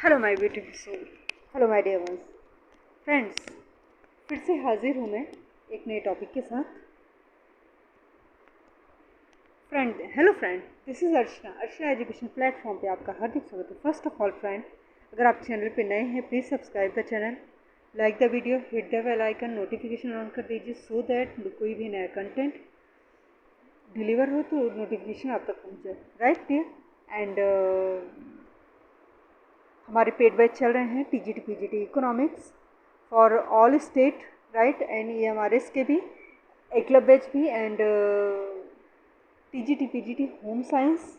Hello my beautiful soul, hello my dear ones. Friends, फिर से हाजिर हूँ मैं एक नए टॉपिक के साथ। Hello friend, this is Archana education platform पे आपका हार्दिक स्वागत है। फर्स्ट ऑफ ऑल फ्रेंड, अगर आप चैनल पे नए हैं please subscribe the channel, like the video, hit the bell icon, notification on कर दीजिए सो दैट कोई भी नया कंटेंट डिलीवर हो तो नोटिफिकेशन आप तक पहुँच जाए, राइट डियर। एंड हमारे पेड बैच चल रहे हैं TGT PGT economics for all state, right. And ये हमारे इसके भी एकलब बैच भी and TGT PGT home science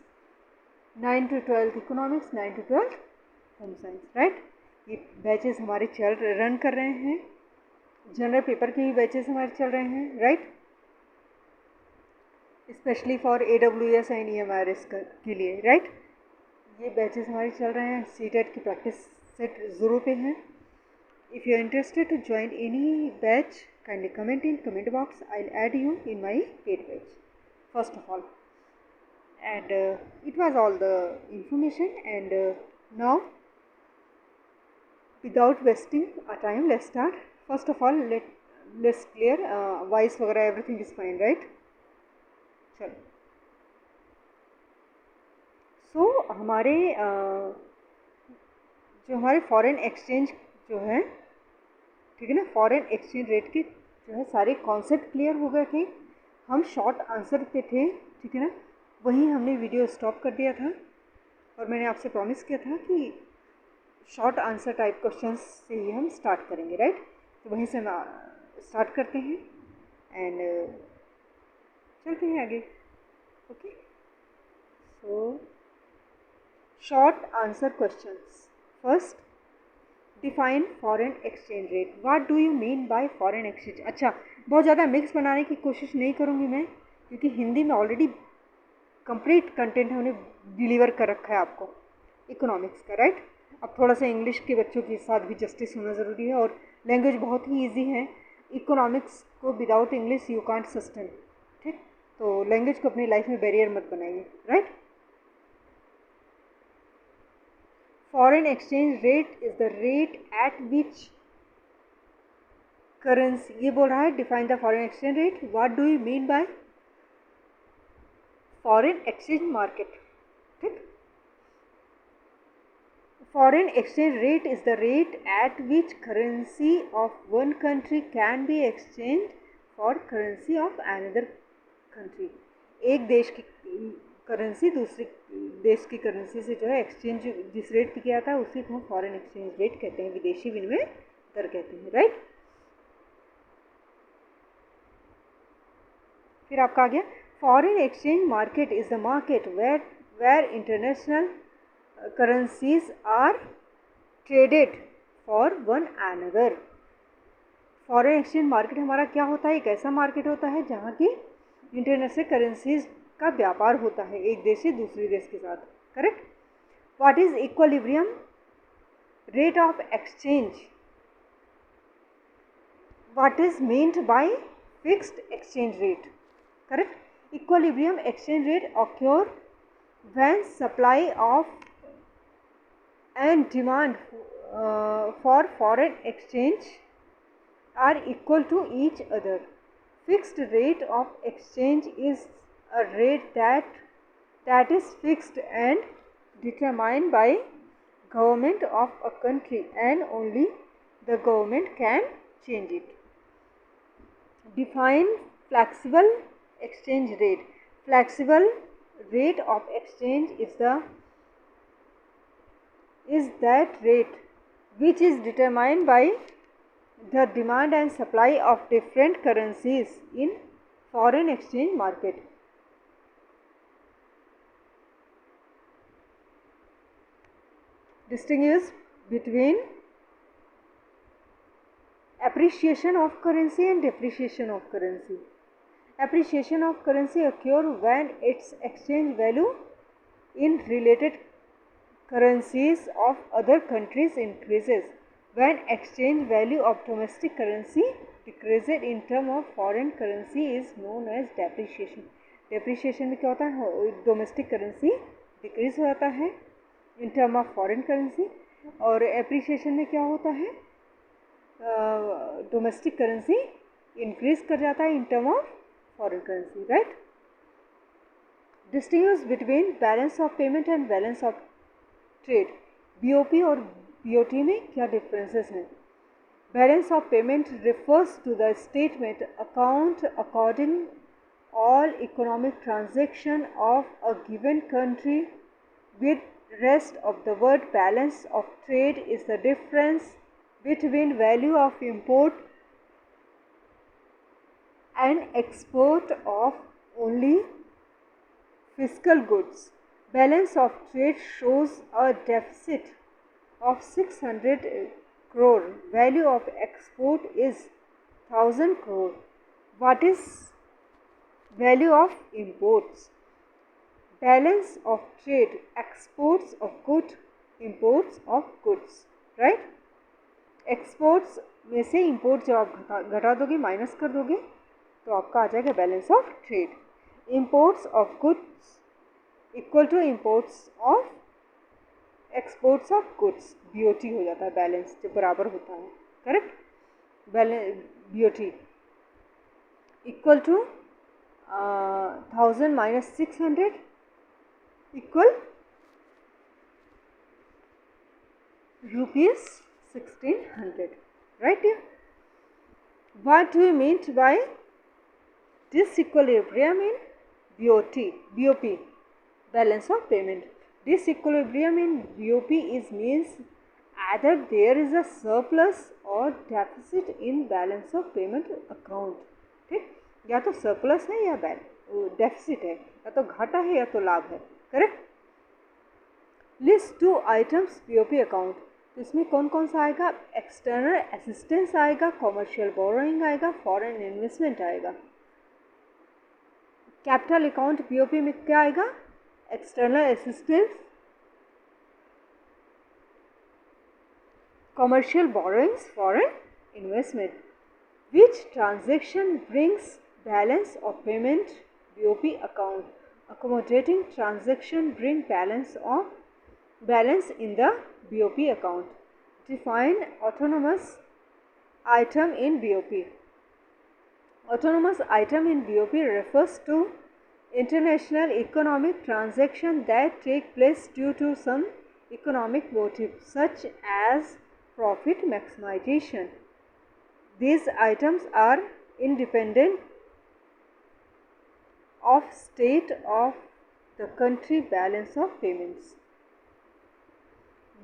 9 to 12 economics, 9 to 12 home science, right. ये बैचेस हमारे रन कर रहे हैं। जनरल पेपर के भी बैचेस हमारे चल रहे हैं, right, specially for AWS and EMRS के लिए, राइट। ये बैचेस हमारे चल रहे हैं। सीटेट की प्रैक्टिस सेट ज़रूर पे हैं। If you are interested to join any batch, kindly comment in comment box. I'll add you in my paid batch first of all. And it was all the information. And now, without wasting our time, let's start. First of all, let's clear voice वगैरह everything is fine, right? चलो, सो हमारे जो हमारे foreign exchange जो है, ठीक है ना, फॉरेन एक्सचेंज रेट के जो है सारे कॉन्सेप्ट क्लियर हो गए थे। हम शॉर्ट आंसर पे थे, ठीक है ना, वहीं हमने वीडियो स्टॉप कर दिया था और मैंने आपसे प्रॉमिस किया था कि शॉर्ट आंसर टाइप क्वेश्चंस से ही हम स्टार्ट करेंगे, राइट। तो वहीं से हम स्टार्ट करते हैं एंड चलते हैं आगे। Okay, so short answer questions. First, define foreign exchange rate. What do you mean by foreign exchange. अच्छा, बहुत ज़्यादा मिक्स बनाने की कोशिश नहीं करूँगी मैं, क्योंकि हिंदी में ऑलरेडी कंप्लीट कंटेंट हमने डिलीवर कर रखा है आपको इकोनॉमिक्स का, राइट। अब थोड़ा सा इंग्लिश के बच्चों के साथ भी जस्टिस होना ज़रूरी है और लैंग्वेज बहुत ही ईजी है। इकोनॉमिक्स को without English you can't sustain, ठीक। तो लैंग्वेज को अपनी लाइफ में बैरियर मत बनाइए, right. Foreign exchange rate is the rate at which currency, ये बोल रहा है define the foreign exchange rate. What do you mean by foreign exchange market, ठीक। Foreign exchange rate is the rate at which currency of one country can be exchanged for currency of another country. एक देश की currency दूसरी देश की currency से जो है एक्सचेंज जिस रेट पे किया था उसी को हम फॉरेन एक्सचेंज रेट कहते हैं, विदेशी विनिमय दर कहते हैं, राइट। फिर आपका आ गया, foreign exchange market is the market where international currencies are traded for one another. Foreign exchange market हमारा क्या होता है? एक ऐसा मार्केट होता है जहाँ की इंटरनेशनल करेंसीज का व्यापार होता है एक देश से दूसरे देश के साथ, correct. What is equilibrium rate of exchange? What is meant by fixed exchange rate, correct. Equilibrium exchange rate occur when supply of and demand for foreign exchange are equal to each other. Fixed rate of exchange is a rate that is fixed and determined by government of a country and only the government can change it. Define flexible exchange rate. Flexible rate of exchange is that rate which is determined by the demand and supply of different currencies in foreign exchange market. Distinguish between appreciation of currency and depreciation of currency. Appreciation of currency occurs when its exchange value in related currencies of other countries increases. When exchange value of domestic currency decreases in term of foreign currency is known as depreciation. Depreciation में क्या होता है? Domestic currency decrease हो जाता है in term of foreign currency, और appreciation में क्या होता है, डोमेस्टिक करेंसी इंक्रीज कर जाता है in term of foreign currency, right. Distinguish between balance of payment and balance of trade, BOP और बीओटी में क्या डिफरेंसेस हैं। Balance of payment refers to the statement account according all economic transaction of a given country with rest of the word. Balance of trade is the difference between value of import and export of only fiscal goods. Balance of trade shows a deficit of 600 crore. Value of export is 1000 crore. What is value of imports? Balance of trade, exports of good, imports of goods, right? Exports में से import जब आप घटा दोगे, minus कर दोगे, तो आपका आ जाएगा balance of trade. Imports of goods equal to imports of exports of goods, BOT हो जाता है बैलेंस, जो बराबर होता है, correct. Balance BOT equal to 1000 minus 600 equal rupees 1600, right? What do you mean by disequilibrium in BOP, balance of payment? Disequilibrium in BOP means either there is a surplus or deficit in balance of payment account, ठीक। या तो surplus है या deficit है, या तो घाटा है या तो लाभ है, correct. List 2 items BOP account, तो इसमें कौन कौन सा आएगा, एक्सटर्नल असिस्टेंस आएगा, कॉमर्शियल बोरोइंग आएगा, फॉरेन इन्वेस्टमेंट आएगा। कैपिटल अकाउंट BOP में क्या आएगा, external assistance, commercial borrowings, foreign investment. Which transaction brings balance of payment BOP account, accommodating transaction bring balance in the BOP account. Define autonomous item in BOP. Autonomous item in BOP refers to international economic transaction that take place due to some economic motive such as profit maximization. These items are independent of state of the country balance of payments.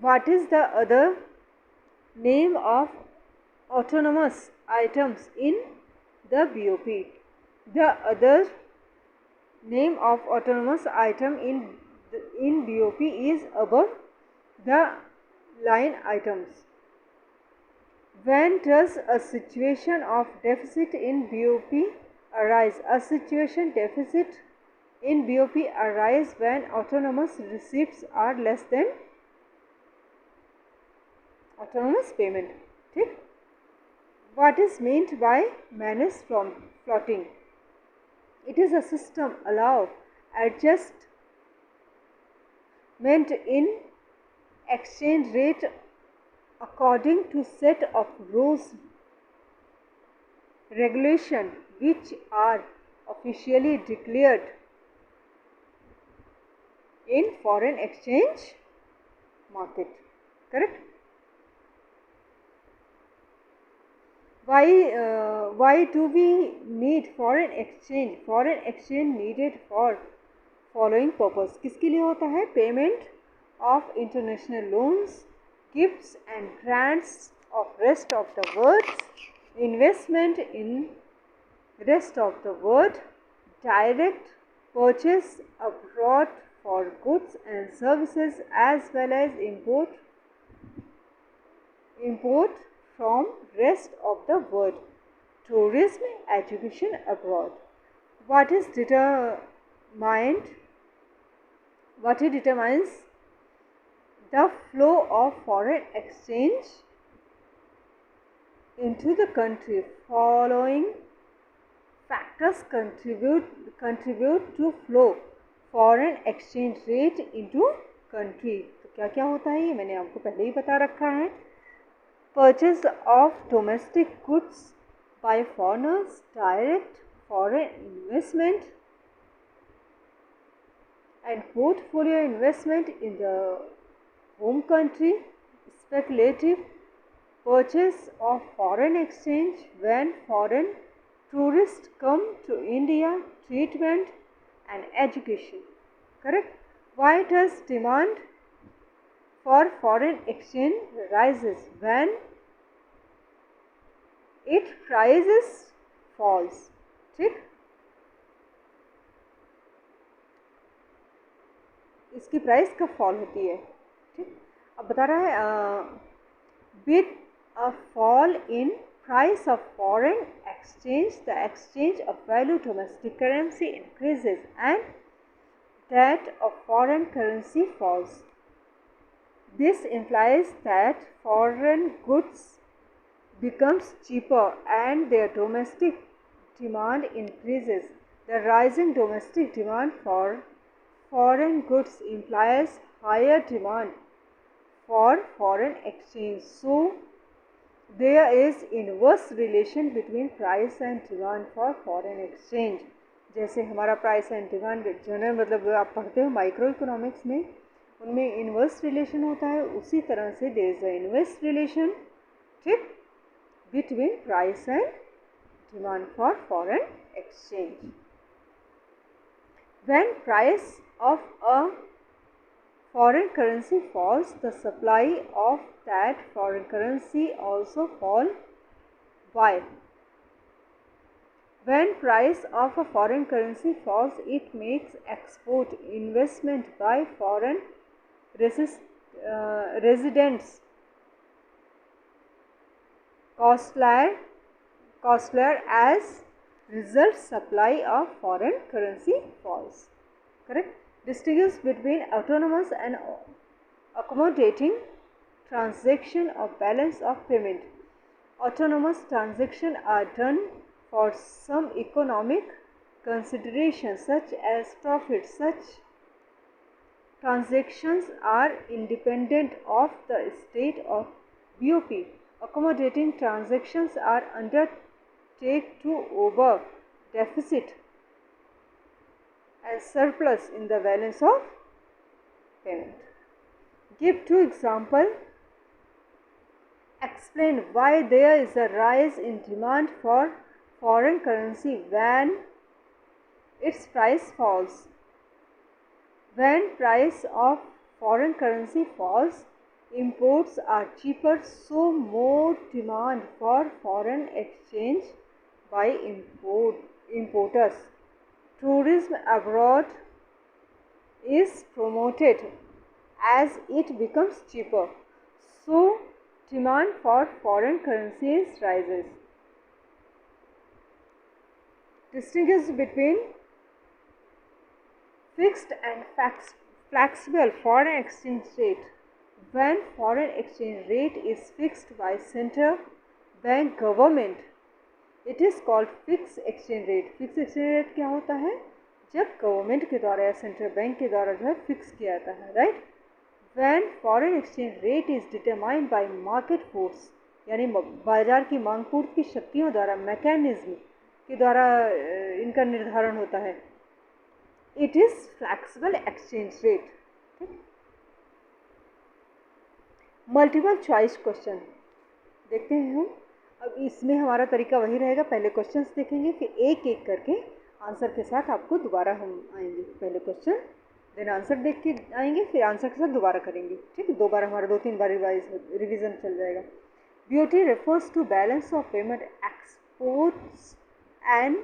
What is the other name of autonomous items in the BOP? The other name of autonomous item in BOP is above the line items. When does a situation of deficit in BOP arise? A situation deficit in BOP arise when autonomous receipts are less than autonomous payment, ठीक। What is meant by managed floating? It is a system allow adjustment in exchange rate according to set of rules regulation which are officially declared in foreign exchange market, correct। Why do we need foreign exchange? Foreign exchange needed for following purpose. किसके लिए होता है, payment of international loans, gifts and grants of rest of the world, investment in rest of the world, direct purchase abroad for goods and services as well as import from rest of the world, tourism, education abroad. What determines the flow of foreign exchange into the country? Following factors contribute to flow foreign exchange rate into country. तो तो क्या क्या होता है ये मैंने आपको पहले ही बता रखा है. Purchase of domestic goods by foreigners, direct foreign investment and portfolio investment in the home country, speculative purchase of foreign exchange when foreign tourists come to India, treatment and education. Correct? Why does demand for foreign exchange rises when its prices falls? ठीक, इसकी price कब fall होती है. ठीक, अब बता रहा है with a fall in price of foreign exchange, the exchange of value domestic currency increases and that of foreign currency falls. This implies that foreign goods becomes cheaper and their domestic demand increases. The rising domestic demand for foreign goods implies higher demand for foreign exchange. So, there is inverse relation between price and demand for foreign exchange. जैसे हमारा price and demand general मतलब आप पढ़ते हो micro economics में, उनमें inverse relation होता है, उसी तरह से there is a inverse relation, ठीक, between price and demand for foreign exchange. When price of a foreign currency falls, the supply of that foreign currency also fall. Why? When price of a foreign currency falls, it makes export investment by foreign residents costlier as result supply of foreign currency falls. Correct? Distinguish between autonomous and accommodating transaction of balance of payment. Autonomous transactions are done for some economic considerations such as profit. Such transactions are independent of the state of BOP. Accommodating transactions are undertaken to over deficit and surplus in the balance of payment. Give two examples. Explain why there is a rise in demand for foreign currency when its price falls. When price of foreign currency falls, imports are cheaper, so more demand for foreign exchange by importers. Tourism abroad is promoted as it becomes cheaper, so demand for foreign currencies rises. Distinguish between fixed and flexible foreign exchange rate. When foreign exchange rate is fixed by central bank government, it is called fixed exchange rate. Fix exchange rate क्या होता है? जब government के द्वारा या central bank के द्वारा जो है फिक्स किया जाता है, right. When foreign exchange rate is determined by market force, यानी बाजार की मांग पूर्ति की शक्तियों द्वारा, मैकेनिज्म के द्वारा इनका निर्धारण होता है. It is flexible exchange rate. Multiple choice question देखते हैं हम. अब इसमें हमारा तरीका वही रहेगा, पहले क्वेश्चंस देखेंगे, फिर एक एक करके आंसर के साथ आपको दोबारा हम आएंगे. पहले क्वेश्चन देन आंसर देख के आएंगे, फिर आंसर के साथ दोबारा करेंगे. ठीक है, 2 बार हमारा 2-3 बार रिविज़न चल जाएगा. BOT refers to balance of payment exports and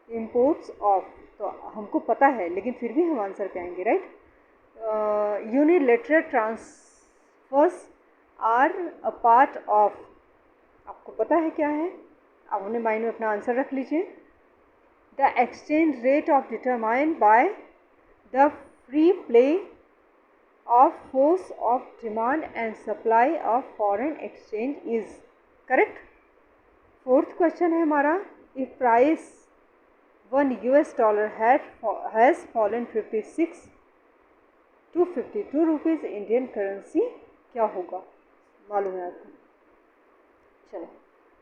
imports of. तो हमको पता है लेकिन फिर भी हम आंसर पे आएंगे, right. Unilateral transfers are a part of. आपको पता है क्या है, आप अपने माइंड में अपना आंसर रख लीजिए. The exchange rate of determined by the free play of force of demand and supply of foreign exchange is. Correct. Fourth question है हमारा, if price $1 has fallen 56 252 rupees Indian currency क्या होगा, मालूम है आपको। चलो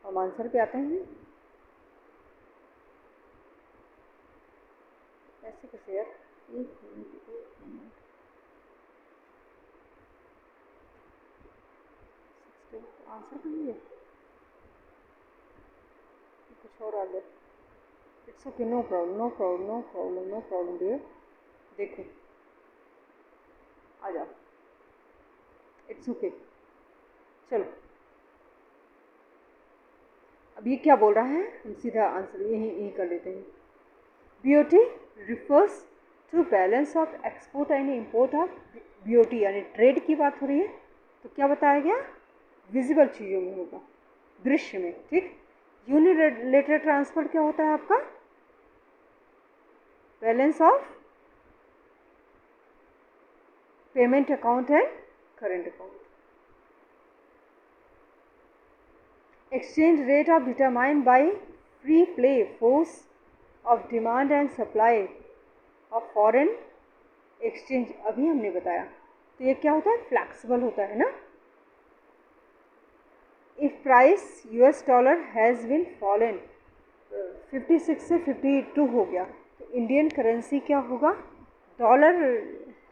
हम आंसर पे आते हैं। ऐसे कैसे यार, एक मिनट, आंसर करिए, कुछ और आ गया। It's okay, no problem, no problem, no problem, no problem dear. देखो आ जाओ, इट्स ओके। चलो अब ये क्या बोल रहा है, हम सीधा आंसर यही कर लेते हैं। BOT refers to balance of export and import of, BOT यानी ट्रेड की बात हो रही है, तो क्या बताया गया, विजिबल चीज़ों में होगा, दृश्य में, ठीक। यूनिलेटरल ट्रांसफर क्या होता है आपका, balance of payment account and current account. Exchange rate are determined by free play force of demand and supply of foreign exchange, अभी हमने बताया। तो ये क्या होता है, फ्लैक्सिबल होता है ना। If price US dollar has been fallen, 56 से 52 हो गया, तो इंडियन करेंसी क्या होगा, डॉलर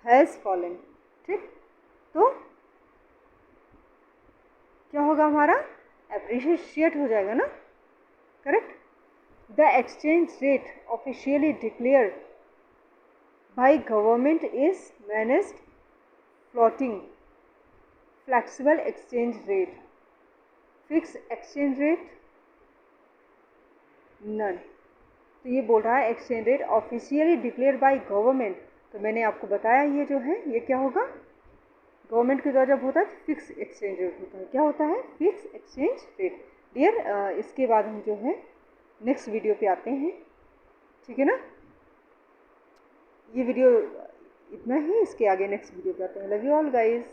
हैज़ फॉलन, ठीक। तो क्या होगा हमारा, एप्रिशिएट हो जाएगा ना, correct. The exchange rate officially declare by government is managed floating, flexible exchange rate, fix exchange rate none. तो ये बोल रहा है exchange rate officially declare by government, तो मैंने आपको बताया ये जो है ये क्या होगा, गवर्नमेंट के द्वारा जब होता है फिक्स एक्सचेंज रेट होता है, क्या होता है, फिक्स एक्सचेंज रेट डियर। इसके बाद हम जो है नेक्स्ट वीडियो पे आते हैं, ठीक है ना। ये वीडियो इतना ही, इसके आगे नेक्स्ट वीडियो पे आते हैं। Love you all guys.